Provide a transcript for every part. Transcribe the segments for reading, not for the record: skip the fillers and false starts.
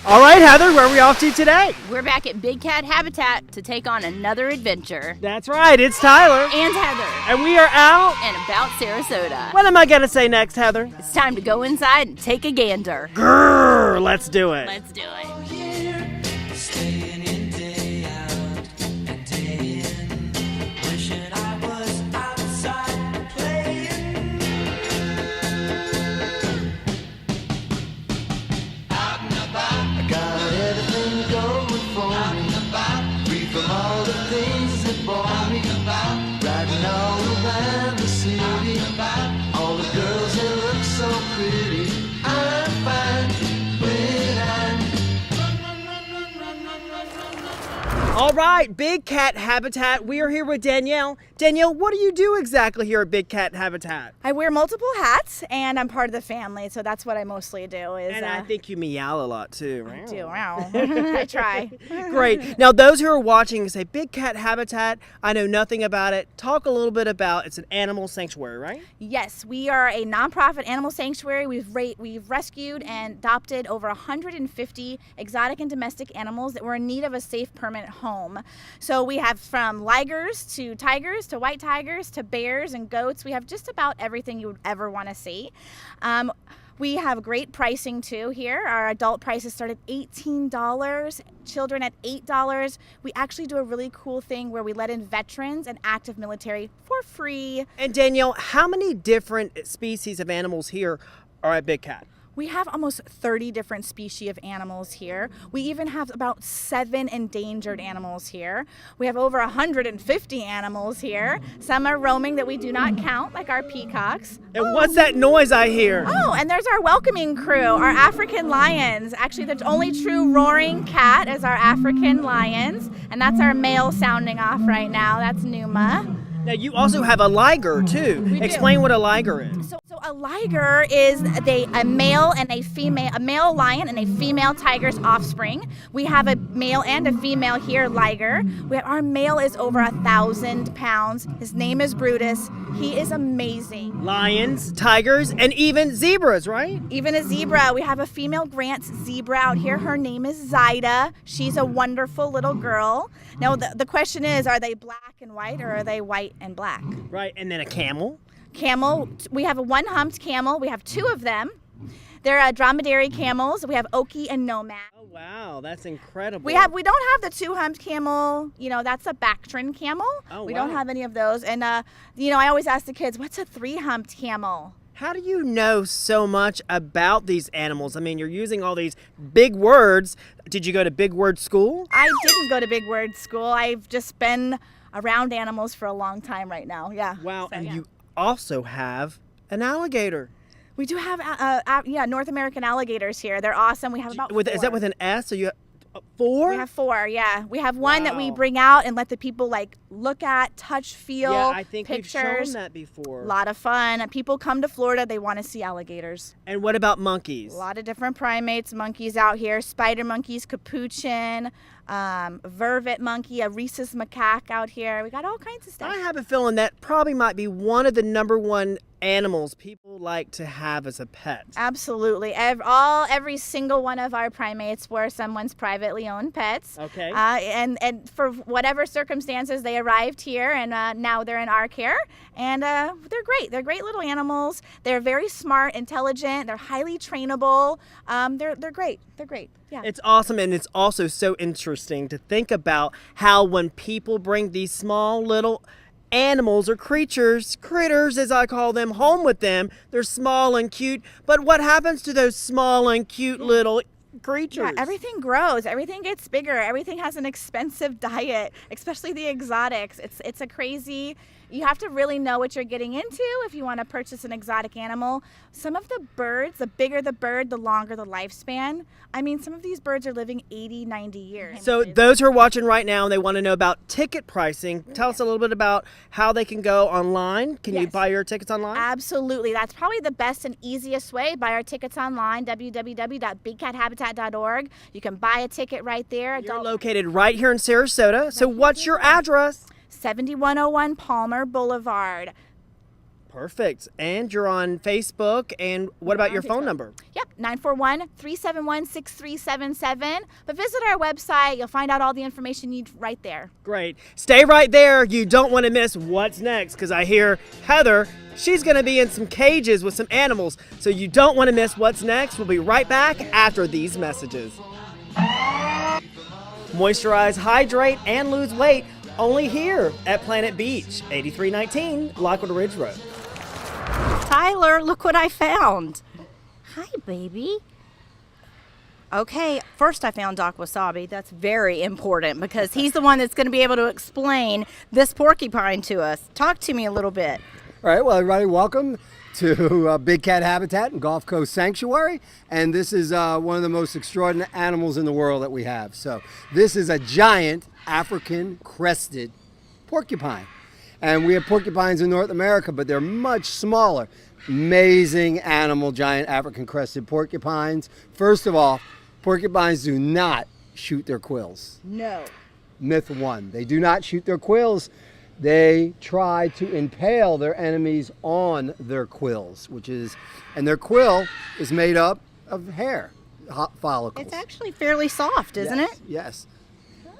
All right, Heather, where are we off to today? We're back at Big Cat Habitat to take on another adventure. That's right, it's Tyler. And Heather. And we are out And about Sarasota. What am I going to say next, Heather? It's time to go inside and take a gander. Grrr, let's do it. Let's do it. All right, Big Cat Habitat. We are here with Danielle. Danielle, what do you do exactly here at Big Cat Habitat? I wear multiple hats, and I'm part of the family, so that's what I mostly do. And I think you meow a lot too, right? I do. Wow. I try. Great. Now, those who are watching say, Big Cat Habitat, I know nothing about it. Talk a little bit about it's an animal sanctuary, right? Yes, we are a nonprofit animal sanctuary. We've rescued and adopted over 150 exotic and domestic animals that were in need of a safe, permanent home. So we have from ligers to tigers to white tigers to bears and goats. We have just about everything you would ever want to see. We have great pricing too here. Our adult prices start at $18, children at $8. We actually do a really cool thing where we let in veterans and active military for free. And Danielle, how many different species of animals here are at Big Cat? We have almost 30 different species of animals here. We even have about 7 endangered animals here. We have over 150 animals here. Some are roaming that we do not count, like our peacocks. And what's that noise I hear? Oh, and there's our welcoming crew, our African lions. Actually, the only true roaring cat is our African lions, and that's our male sounding off right now. That's Numa. Now, you also have a liger, too. Explain what a liger is. So a liger is a male and a female, a male lion and a female tiger's offspring. We have a male and a female here, liger. Our male is over 1,000 pounds. His name is Brutus. He is amazing. Lions, tigers, and even zebras, right? Even a zebra. We have a female Grant's zebra out here. Her name is Zyda. She's a wonderful little girl. Now, the question is, are they black and white or are they white and black? Right, and then a camel. Camel, we have a one-humped camel. We have 2 of them. They're dromedary camels. We have Oki and Nomad. Oh, wow, that's incredible. We don't have the 2-humped camel. You know, that's a Bactrian camel. Oh, we wow. don't have any of those. And, I always ask the kids, what's a 3-humped camel? How do you know so much about these animals? I mean, you're using all these big words. Did you go to big word school? I didn't go to big word school. I've just been around animals for a long time right now. Yeah. Wow, So, and yeah. you also have an alligator. We do have, North American alligators here. They're awesome. We have about 4. Is that with an S? So you have 4? We have 4, yeah. We have one that we Wow. bring out and let the people look at, touch, feel, Yeah, I think pictures. we've shown that before. A lot of fun. People come to Florida, they want to see alligators. And what about monkeys? A lot of different primates, monkeys out here, spider monkeys, capuchin, vervet monkey, a rhesus macaque out here. We got all kinds of stuff. I have a feeling that probably might be one of the #1 animals people like to have as a pet. Absolutely. Every single one of our primates were someone's privately owned pets. Okay. And for whatever circumstances, they arrived here, and now they're in our care. And they're great. They're great little animals. They're very smart, intelligent. They're highly trainable. They're great. They're great. Yeah. It's awesome, and it's also so interesting to think about how when people bring these small little animals or critters as I call them, home with them, they're small and cute, but what happens to those small and cute little creatures? Yeah, everything grows. Everything gets bigger. Everything has an expensive diet, especially the exotics. It's a crazy. You have to really know what you're getting into if you want to purchase an exotic animal. Some of the birds, the bigger the bird, the longer the lifespan. I mean, some of these birds are living 80, 90 years. So those who are watching right now and they want to know about ticket pricing, tell us a little bit about how they can go online. Can you Yes. buy your tickets online? Absolutely. That's probably the best and easiest way. Buy our tickets online, www.bigcathabitat.org. You can buy a ticket right there. You're located right here in Sarasota. So what's your address? 7101 Palmer Boulevard. Perfect. And you're on Facebook. And what about your phone number? Yep, 941-371-6377. But visit our website. You'll find out all the information you need right there. Great. Stay right there. You don't want to miss what's next, because I hear Heather, she's going to be in some cages with some animals. So you don't want to miss what's next. We'll be right back after these messages. Moisturize, hydrate, and lose weight only here at Planet Beach, 8319 Lockwood Ridge Road. Tyler, look what I found. Hi, baby. Okay, first I found Doc Wasabi. That's very important because he's the one that's going to be able to explain this porcupine to us. Talk to me a little bit. All right, well, everybody, welcome to Big Cat Habitat and Gulf Coast Sanctuary. And this is one of the most extraordinary animals in the world that we have. So this is a giant African crested porcupine. And we have porcupines in North America, but they're much smaller. Amazing animal, giant African crested porcupines. First of all, porcupines do not shoot their quills. No. Myth one, they do not shoot their quills. They try to impale their enemies on their quills, and their quill is made up of hair, hot follicles. It's actually fairly soft, isn't it? Yes.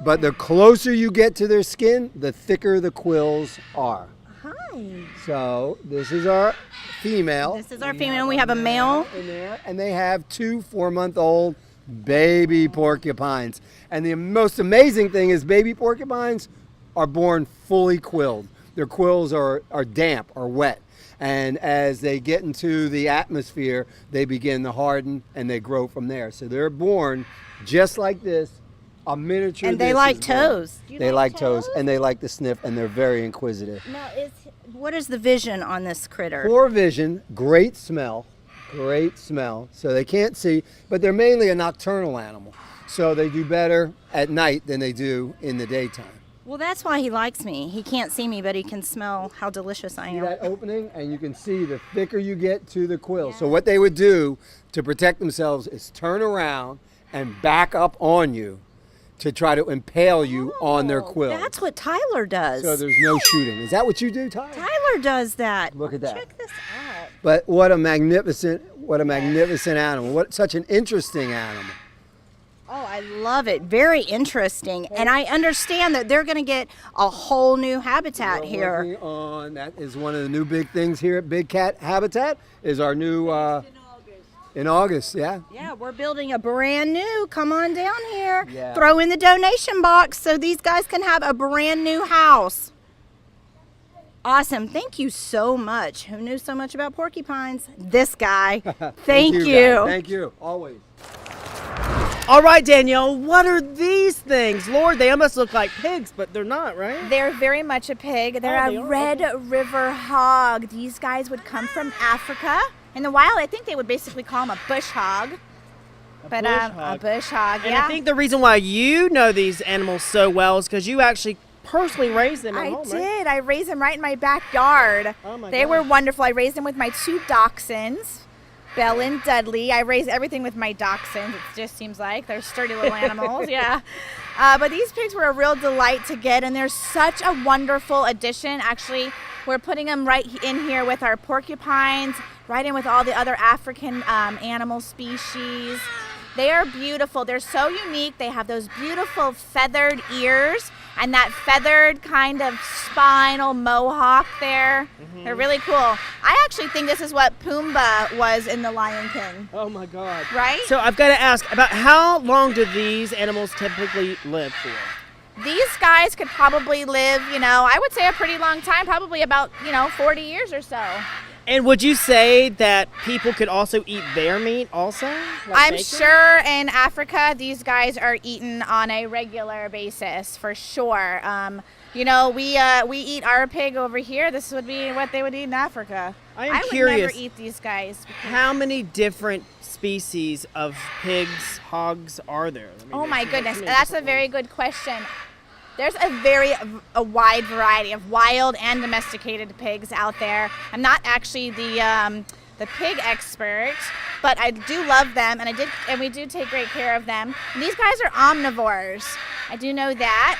But the closer you get to their skin, the thicker the quills are. Hi. So this is our female. This is our female. We have a male. In there, and they have 2 4-month-old baby porcupines. And the most amazing thing is baby porcupines are born fully quilled. Their quills are damp or wet. And as they get into the atmosphere, they begin to harden and they grow from there. So they're born just like this, a miniature. And they like toes. They like toes and they like to sniff, and they're very inquisitive. Now, what is the vision on this critter? Poor vision, great smell. So they can't see, but they're mainly a nocturnal animal. So they do better at night than they do in the daytime. Well, that's why he likes me. He can't see me, but he can smell how delicious I See am. that opening, and you can see the thicker you get to the quill. Yeah. So what they would do to protect themselves is turn around and back up on you to try to impale you on their quill. That's what Tyler does. So there's no shooting. Is that what you do, Tyler? Tyler does that. Look at that. Check this out. But what a magnificent animal. What such an interesting animal. Oh, I love it. Very interesting. And I understand that they're going to get a whole new habitat here. That is one of the new big things here at Big Cat Habitat is our new in August, yeah. Yeah, we're building a brand new. Come on down here. Yeah. Throw in the donation box so these guys can have a brand new house. Awesome. Thank you so much. Who knew so much about porcupines? This guy. Thank you. Guys. Thank you. Always. All right, Danielle, what are these things? Lord, they almost look like pigs, but they're not, right? They're very much a pig. They're a red river hog. These guys would come from Africa. In the wild, I think they would basically call them a bush hog. A bush hog, yeah. And I think the reason why you know these animals so well is because you actually personally raised them at home, right? I did. I raised them right in my backyard. Oh my They God. were wonderful. I raised them with my 2 dachshunds, Belle and Dudley. I raise everything with my dachshunds. It just seems like they're sturdy little animals. Yeah. But these pigs were a real delight to get, and they're such a wonderful addition. Actually, we're putting them right in here with our porcupines, right in with all the other African animal species. They are beautiful. They're so unique. They have those beautiful feathered ears and that feathered kind of spinal mohawk there. Mm-hmm. They're really cool. I actually think this is what Pumbaa was in The Lion King. Oh my God. Right? So I've got to ask, about how long do these animals typically live for? These guys could probably live, I would say a pretty long time, probably about, 40 years or so. And would you say that people could also eat their meat also? Like I'm bacon? sure in Africa, these guys are eaten on a regular basis, for sure. We eat our pig over here. This would be what they would eat in Africa. I would never eat these guys. How many different species of pigs, hogs are there? I mean, Oh my goodness, many that's a different very ones. good question. There's a wide variety of wild and domesticated pigs out there. I'm not actually the pig expert, but I do love them, and we do take great care of them. And these guys are omnivores. I do know that.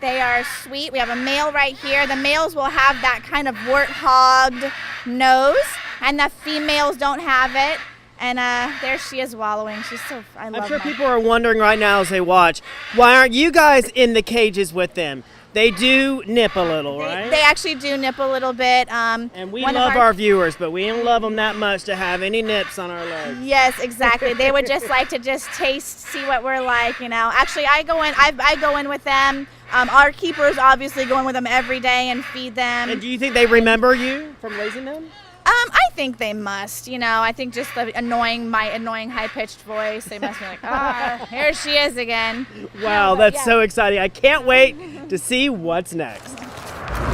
They are sweet. We have a male right here. The males will have that kind of warthogged nose, and the females don't have it. And there she is wallowing. She's so, I love I'm sure my- people are wondering right now as they watch, why aren't you guys in the cages with them? They do nip a little, right? They actually do nip a little bit. And we one of love our viewers, but we don't love them that much to have any nips on our legs. Yes, exactly. They would just like to just taste, see what we're like, you know. Actually, I go in with them. Our keepers obviously go in with them every day and feed them. And do you think they remember you from raising them? I think they must, you know. I think just my annoying high-pitched voice. They must be like, here she is again. Wow, that's so exciting. I can't wait to see what's next.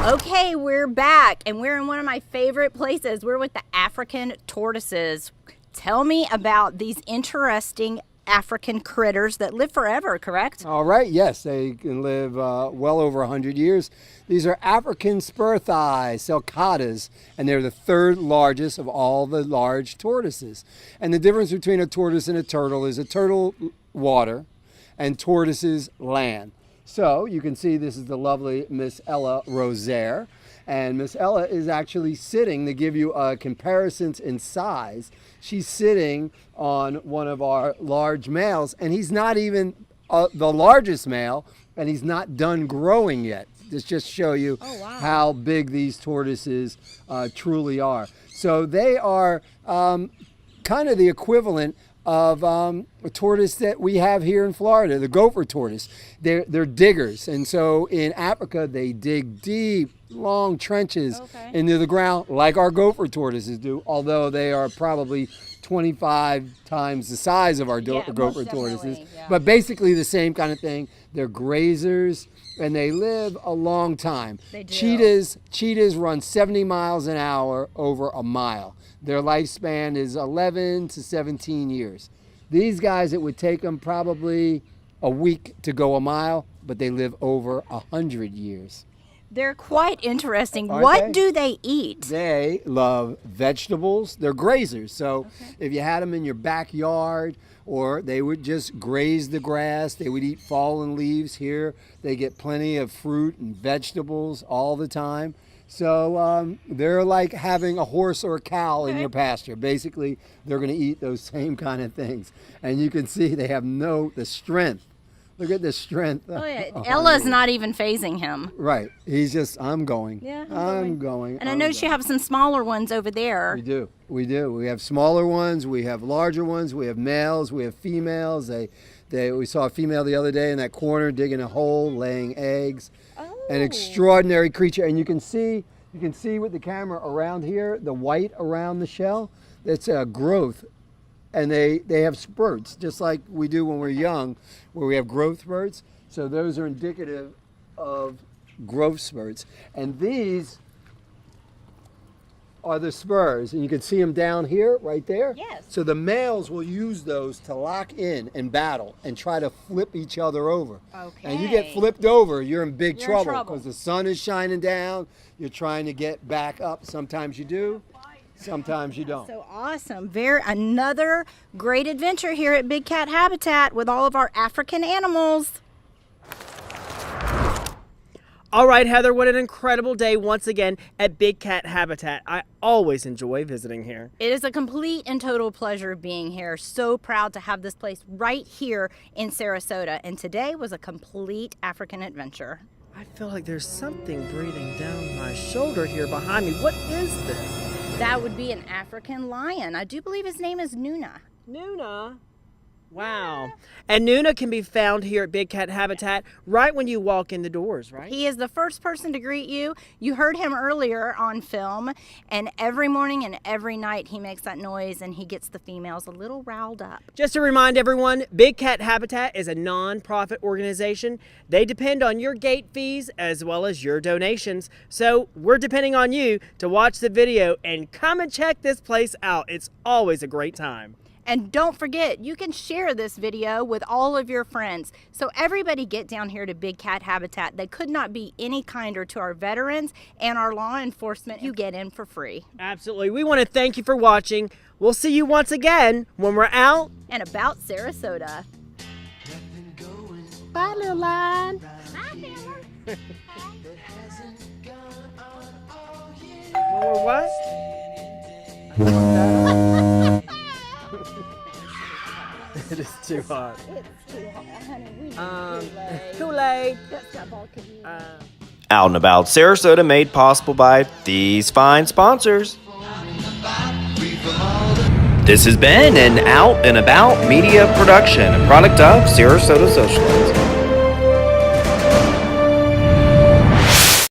Okay, we're back, and we're in one of my favorite places. We're with the African tortoises. Tell me about these interesting African critters that live forever, correct? All right, yes, they can live well over 100 years. These are African spurthi, sulcatas, and they're the third largest of all the large tortoises. And the difference between a tortoise and a turtle is a turtle water and tortoises land. So you can see this is the lovely Miss Ella Rosaire. And Miss Ella is actually sitting, to give you comparisons in size, she's sitting on one of our large males, and he's not even the largest male, and he's not done growing yet. This just show you how big these tortoises truly are. So they are kind of the equivalent of a tortoise that we have here in Florida, the gopher tortoise. They're diggers, and so in Africa they dig deep, long trenches into the ground like our gopher tortoises do, although they are probably 25 times the size of our gopher tortoises. Yeah. But basically the same kind of thing. They're grazers, and they live a long time. They do. Cheetahs run 70 miles an hour over a mile. Their lifespan is 11 to 17 years. These guys, it would take them probably a week to go a mile, but they live over 100 years. They're quite interesting. Aren't What they? do they eat? They love vegetables. They're grazers. So if you had them in your backyard, or they would just graze the grass, they would eat fallen leaves here. They get plenty of fruit and vegetables all the time. So they're like having a horse or a cow in your pasture. Basically, they're going to eat those same kind of things. And you can see they have the strength. Look at the strength. Oh, yeah. Ella's not even phasing him. Right. He's just, I'm going. Yeah, I'm going. And I noticed you have some smaller ones over there. We do. We do. We have smaller ones. We have larger ones. We have males. We have females. We saw a female the other day in that corner digging a hole, laying eggs. An extraordinary creature. And you can see with the camera around here, the white around the shell. It's a growth. And they have spurts, just like we do when we're young, where we have growth spurts. So those are indicative of growth spurts. And these are the spurs, and you can see them down here, right there. Yes. So the males will use those to lock in and battle and try to flip each other over. Okay. And you get flipped over, you're in big You're in trouble trouble. because the sun is shining down. You're trying to get back up. Sometimes you do, sometimes you don't. So awesome. Another great adventure here at Big Cat Habitat with all of our African animals. All right, Heather, what an incredible day once again at Big Cat Habitat. I always enjoy visiting here. It is a complete and total pleasure being here. So proud to have this place right here in Sarasota. And today was a complete African adventure. I feel like there's something breathing down my shoulder here behind me. What is this? That would be an African lion. I do believe his name is Nuna. Nuna. Wow. And Nuna can be found here at Big Cat Habitat right when you walk in the doors, right? He is the first person to greet you. You heard him earlier on film, and every morning and every night he makes that noise and he gets the females a little riled up. Just to remind everyone, Big Cat Habitat is a non-profit organization. They depend on your gate fees as well as your donations. So we're depending on you to watch the video and come and check this place out. It's always a great time. And don't forget, you can share this video with all of your friends. So everybody get down here to Big Cat Habitat. They could not be any kinder to our veterans and our law enforcement. You get in for free. Absolutely. We want to thank you for watching. We'll see you once again when we're out And about Sarasota. Bye, little line. Bye, Taylor. Or what? It is too hot. Kool-Aid. Out and About Sarasota made possible by these fine sponsors. This has been an Out and About media production, a product of Sarasota Socialites.